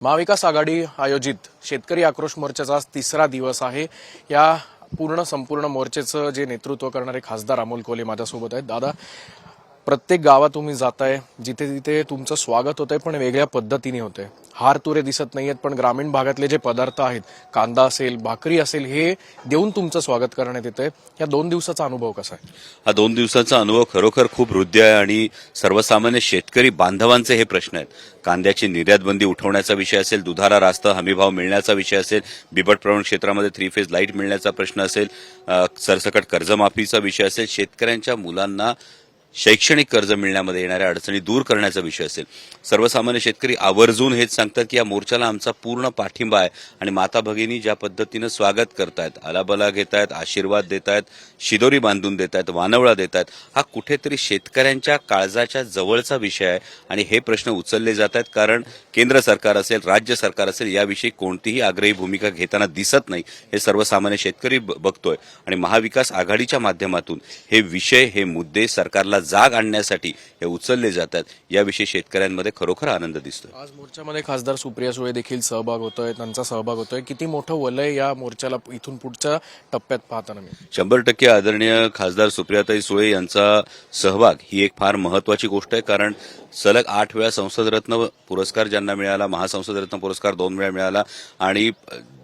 महाविकास आघाडी आयोजित शेतकरी आक्रोश मोर्चाचा आज तिसरा दिवस आहे। या संपूर्ण मोर्चाचं जे नेतृत्व करणारे खासदार अमोल कोल्हे माझ्यासोबत आहेत। दादा, प्रत्येक गावात तुम्ही जाताय, जिथे तिथे तुमचं स्वागत होतंय, पण वेगळ्या पद्धतीने होतंय। हार तुरे दिसत नाहीयेत, पण ग्रामीण भागातले जे पदार्थ आहेत, कांदा असेल, भाकरी असेल, हे देऊन तुमचं स्वागत करण्यात येतंय। या 2 दिवसाचा अनुभव कसा आहे? हा 2 दिवसाचा अनुभव खरोखर खूप हृदय आहे आणि सर्वसामान्य शेतकरी बांधवांचे हे प्रश्न आहेत। कांद्याची निर्यात बंदी उठवण्याचा विषय असेल, दुधाला रास्त हमीभाव मिळण्याचा विषय असेल, बिबट प्रवण क्षेत्रामध्ये 3 फेज लाईट मिळण्याचा प्रश्न असेल, सरसकट कर्जमाफीचा विषय असेल, शेतकऱ्यांच्या मुलांना शैक्षणिक कर्ज मिळण्यामध्ये येणाऱ्या अडचणी दूर करण्याचा विषय असेल, सर्वसामान्य शेतकरी आवर्जून हेच सांगतात की या मोर्चाला आमचा पूर्ण पाठिंबा आहे आणि माता भगिनी ज्या पद्धतीनं स्वागत करतायत, आलाबला घेतायत, आशीर्वाद देतायत, शिदोरी बांधून देतायत, वानवळा देतायत, हा कुठेतरी शेतकऱ्यांच्या काळजाच्या जवळचा विषय आहे आणि हे प्रश्न उचलले जात आहेत। कारण केंद्र सरकार असेल, राज्य सरकार असेल, याविषयी कोणतीही आग्रही भूमिका घेताना दिसत नाही, हे सर्वसामान्य शेतकरी बघतोय आणि महाविकास आघाडीच्या माध्यमातून हे विषय, हे मुद्दे सरकारला जाग आणण्यासाठी हे उचलले जातात। याविषयी शेतकऱ्यांमध्ये खरोखर आनंद दिसतोय। आज मोर्चामध्ये खासदार सुप्रिया सुळे देखील सहभाग होतोय, त्यांचा सहभाग होतोय। किती मोठं वलय या मोर्चाला इथून पुढच्या टप्प्यात पाहताना मी 100% आदरणीय खासदार सुप्रियाताई सुळे यांचा सहभाग ही एक फार महत्वाची गोष्ट आहे। कारण सलग 8 वेळा संसद रत्न पुरस्कार ज्यांना मिळाला, महासंसद रत्न पुरस्कार 2 वेळा मिळाला आणि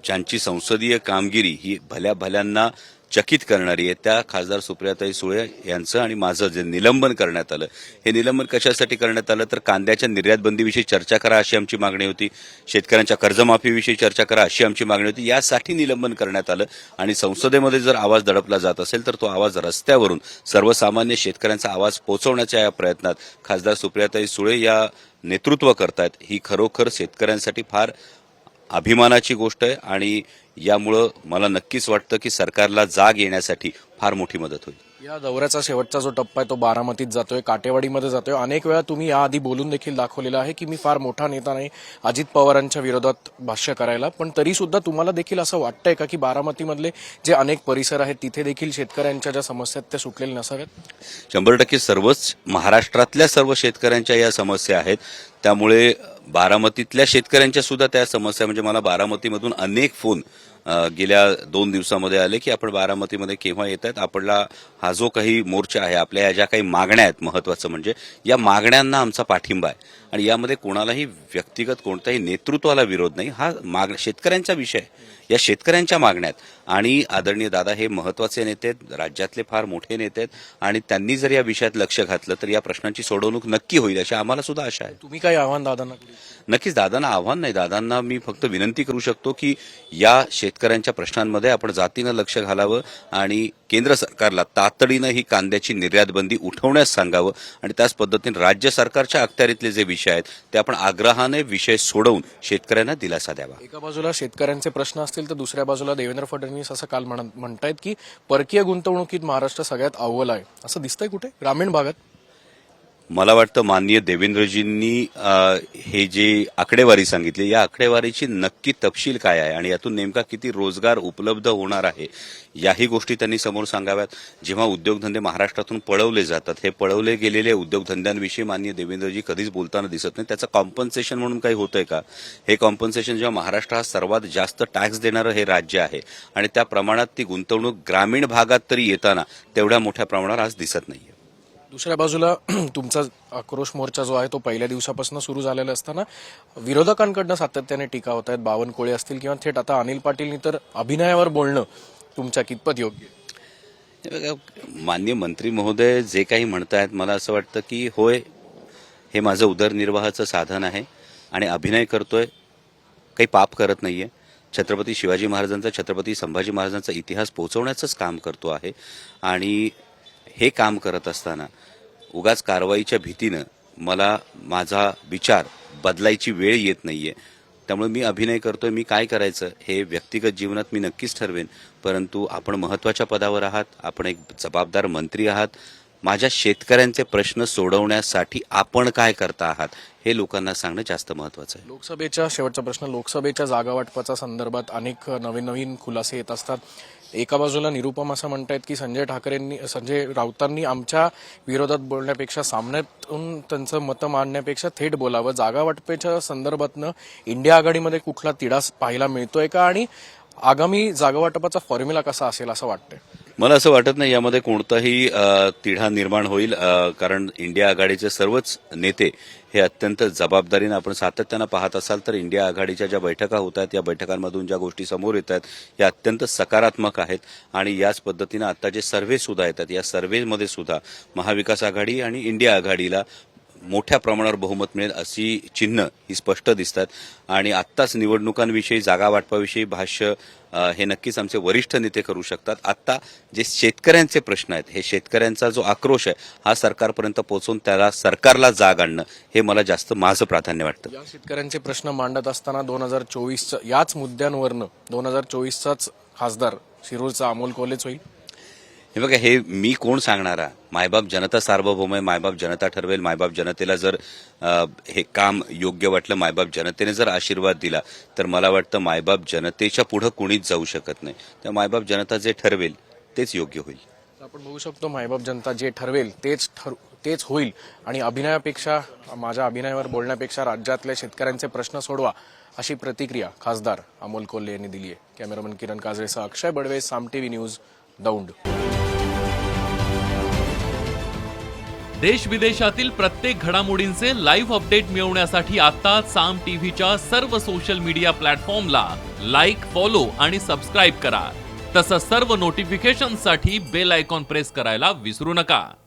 ज्यांची संसदीय कामगिरी ही भल्या भल्यांना चकित करणारी आहे, त्या खासदार सुप्रियाताई सुळे यांचं आणि माझं जे निलंबन करण्यात आलं, हे निलंबन कशासाठी करण्यात आलं तर कांद्याच्या निर्यात बंदीविषयी चर्चा करा अशी आमची मागणी होती, शेतकऱ्यांच्या कर्जमाफीविषयी चर्चा करा अशी आमची मागणी होती। यासाठी निलंबन करण्यात आलं आणि संसदेमध्ये जर आवाज दडपला जात असेल तर तो आवाज रस्त्यावरून सर्वसामान्य शेतकऱ्यांचा आवाज पोहोचवण्याच्या या प्रयत्नात खासदार सुप्रियाताई सुळे या नेतृत्व करतात। ही खरोखर शेतकऱ्यांसाठी फार अभिमानाची गोष्ट आहे आणि यामुळं मला नक्कीच वाटतं की सरकारला जाग येण्यासाठी फार मोठी मदत होईल। या दौऱ्याचा शेवटचा जो टप्पा आहे तो बारामतीत जातोय, काटेवाडीमध्ये जातोय। अनेक वेळा तुम्ही याआधी बोलून देखील दाखवलेलं आहे की मी फार मोठा नेता नाही अजित पवारांच्या विरोधात भाष्य करायला, पण तरी सुद्धा तुम्हाला देखील असं वाटतंय का की बारामतीमधले जे अनेक परिसर आहेत तिथे देखील शेतकऱ्यांच्या ज्या समस्या आहेत त्या सुटलेल्या नसाव्यात? 100% सर्वच महाराष्ट्रातल्या सर्व शेतकऱ्यांच्या या समस्या आहेत, त्यामुळे बारामतीतल्या शेतकऱ्यांच्या सुद्धा त्या समस्या, म्हणजे मला बारामतीमधून अनेक फोन गेल्या 2 दिवसामध्ये आले की आपण बारामतीमध्ये केव्हा येत आहेत, आपला हा जो काही मोर्चा आहे, आपल्या या ज्या काही मागण्या आहेत, महत्वाचं म्हणजे या मागण्यांना आमचा पाठिंबा आहे आणि यामध्ये कोणालाही व्यक्तिगत कोणत्याही नेतृत्वाला विरोध नाही। हा शेतकऱ्यांचा विषय, या शेतकऱ्यांच्या मागण्यात आणि आदरणीय दादा हे महत्वाचे नेते आहेत, राज्यातले फार मोठे नेते आहेत आणि त्यांनी जर या विषयात लक्ष घातलं तर या प्रश्नांची सोडवणूक नक्की होईल अशी आम्हाला सुद्धा आशा आहे। तुम्ही काय आव्हान दादांना? नक्कीच दादांना आव्हान नाही, दादांना मी फक्त विनंती करू शकतो की या शेतकऱ्यांच्या प्रश्नांमध्ये आपण जातीनं लक्ष घालावं आणि केंद्र सरकारला तातडीनं ही कांद्याची निर्यात बंदी उठवण्यास सांगावं आणि त्याच पद्धतीने राज्य सरकारच्या अखत्यारीतले जे विषय आहेत ते आपण आग्रहाने विषय सोडवून शेतकऱ्यांना दिलासा द्यावा। एका बाजूला शेतकऱ्यांचे प्रश्न असतील तर दुसऱ्या बाजूला देवेंद्र फडणवीस असं काल म्हणतायत की परकीय गुंतवणुकीत महाराष्ट्र सगळ्यात अव्वल आहे, असं दिसतंय कुठे ग्रामीण भागात? मला वाटतं माननीय देवेंद्रजींनी हे जे आकडेवारी सांगितली, या आकडेवारीची नक्की तपशील काय आहे आणि यातून नेमका किती रोजगार उपलब्ध होणार आहे याही गोष्टी त्यांनी समोर सांगाव्यात। जेव्हा उद्योगधंदे महाराष्ट्रातून पळवले जातात, हे पळवले गेलेले उद्योगधंद्यांविषयी माननीय देवेंद्रजी कधीच बोलताना दिसत नाही। त्याचं कॉम्पन्सेशन म्हणून काही होतंय का? हे कॉम्पन्सेशन जेव्हा महाराष्ट्र हा सर्वात जास्त टॅक्स देणारं हे राज्य आहे आणि त्या प्रमाणात ती गुंतवणूक ग्रामीण भागात तरी येताना तेवढ्या मोठ्या प्रमाणावर आज दिसत नाहीये। दुसऱ्या बाजूला तुमचा आक्रोश मोर्चा जो आहे तो पहिल्या दिवसापासून सुरू झालेला असताना विरोधकांकडनं सातत्याने टीका होत आहेत, बावनकुळे असतील किंवा थेट आता अनिल पाटीलनी तर अभिनयावर बोलणं तुमच्या कितपत योग्य? माननीय मंत्री महोदय जे काही म्हणतायत, मला असं वाटतं की होय, हे माझं उदरनिर्वाहाचं साधन आहे आणि अभिनय करतोय, काही पाप करत नाहीये। छत्रपती शिवाजी महाराजांचा, छत्रपती संभाजी महाराजांचा इतिहास पोहोचवण्याचंच काम करतो आहे आणि हे काम करत असताना उगाच कारवाईच्या भीतीनं मला माझा विचार बदलायची वेळ येत नाहीये। त्यामुळे मी अभिनय करतोय, मी काय करायचं हे व्यक्तिगत जीवनात मी नक्कीच ठरवेन, परंतु आपण महत्वाच्या पदावर आहात, आपण एक जबाबदार मंत्री आहात, माझ्या शेतकऱ्यांचे प्रश्न सोडवण्यासाठी आपण काय करता आहात हे लोकांना सांगणं जास्त महत्वाचं आहे। लोकसभेच्या शेवटचा प्रश्न, लोकसभेच्या जागा वाटपाच्या संदर्भात अनेक नवीन खुलासे येत असतात। एका बाजूला निरुपम असं म्हणतायत की संजय राऊतांनी आमच्या विरोधात बोलण्यापेक्षा सामन्यातून त्यांचं मतं मांडण्यापेक्षा थेट बोलावं. जागा वाटपेच्या संदर्भातनं इंडिया आघाडीमध्ये कुठला तिढा पाहायला मिळतोय का आणि आगामी जागा वाटपाचा फॉर्म्युला कसा असेल असं वाटतंय? मला असं वाटत नाही यामध्ये कोणताही तिढा निर्माण होईल, कारण इंडिया आघाडीचे सर्वच नेते हे अत्यंत जबाबदारीनं, आपण सातत्यानं पाहत असाल तर इंडिया आघाडीच्या ज्या बैठका होत आहेत या बैठकांमधून ज्या गोष्टी समोर येत आहेत या अत्यंत सकारात्मक आहेत. आणि याच पद्धतीनं आता जे सर्व्हे सुद्धा येतात या सर्व्हेमध्ये सुद्धा महाविकास आघाडी आणि इंडिया आघाडीला मोठ्या प्रमाणावर बहुमत मिळेल अशी चिन्ह ही स्पष्ट दिसतात. आणि आत्ताच निवडणुकांविषयी, जागा वाटपाविषयी भाष्य हे नक्कीच आमचे वरिष्ठ नेते करू शकतात. आत्ता जे शेतकऱ्यांचे प्रश्न आहेत, हे शेतकऱ्यांचा जो आक्रोश आहे हा सरकारपर्यंत पोहोचून त्याला सरकारला जाग आणणं हे मला जास्त माझं प्राधान्य वाटतं. या शेतकऱ्यांचे प्रश्न मांडत असताना 2024 याच मुद्द्यांवरनं 2024चाच खासदार शिरूरचा अमोल कोल्हेच होईल. हे बघा, हे मी कोण सांगणारा? मायबाप जनता सार्वभौम आहे, मायबाप जनता ठरवेल. मायबाप जनतेला जर हे काम योग्य वाटलं, मायबाप जनतेने जर आशीर्वाद दिला तर मला वाटतं मायबाप जनतेच्या पुढे कुणीच जाऊ शकत नाही. त्या मायबाप जनता जे ठरवेल तेच योग्य होईल. आपण बघू शकतो मायबाप जनता जे ठरवेल तेच होईल. आणि अभिनयापेक्षा, माझ्या अभिनयावर बोलण्यापेक्षा राज्यातल्या शेतकऱ्यांचे प्रश्न सोडवा अशी प्रतिक्रिया खासदार अमोल कोल्हे यांनी दिली आहे. कॅमेरामन किरण काजरेसह अक्षय बडवे, साम टीव्ही न्यूज, दौंड. देश विदेशातील प्रत्येक घडामोडींचे लाईव्ह अपडेट मिळवण्यासाठी आता साम टीव्हीच्या सर्व सोशल मीडिया प्लॅटफॉर्मला लाईक, फॉलो आणि सबस्क्राईब करा. तसंच सर्व नोटिफिकेशनसाठी बेल आयकॉन प्रेस करायला विसरू नका.